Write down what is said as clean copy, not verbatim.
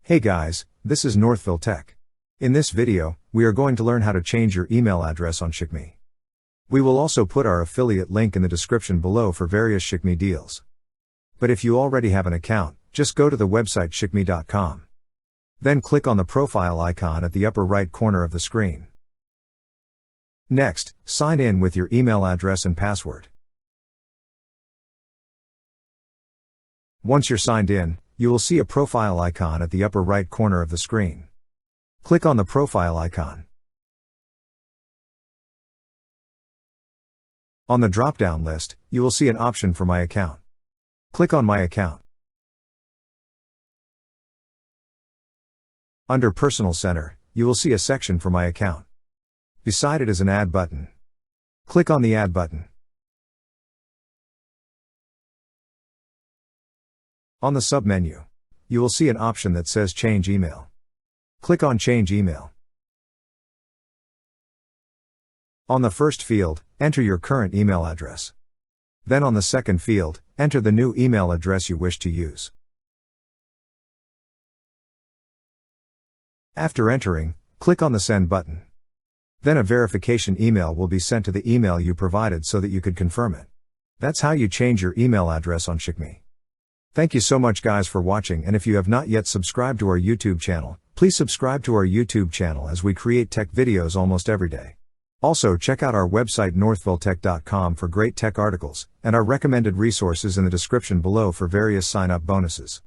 Hey guys, this is Northville Tech. In this video, we are going to learn how to change your email address on Chicme. We will also put our affiliate link in the description below for various Chicme deals. But if you already have an account, just go to the website chicme.com. Then click on the profile icon at the upper right corner of the screen. Next, sign in with your email address and password. Once you're signed in, you will see a profile icon at the upper right corner of the screen. Click on the profile icon. On the drop-down list, you will see an option for My Account. Click on My Account. Under Personal Center, you will see a section for My Account. Beside it is an Add button. Click on the Add button. On the sub-menu, you will see an option that says Change Email. Click on Change Email. On the first field, enter your current email address. Then on the second field, enter the new email address you wish to use. After entering, click on the Send button. Then a verification email will be sent to the email you provided so that you could confirm it. That's how you change your email address on Chicme. Thank you so much guys for watching, and if you have not yet subscribed to our YouTube channel, please subscribe to our YouTube channel as we create tech videos almost every day. Also check out our website northvilletech.com for great tech articles, and our recommended resources in the description below for various sign-up bonuses.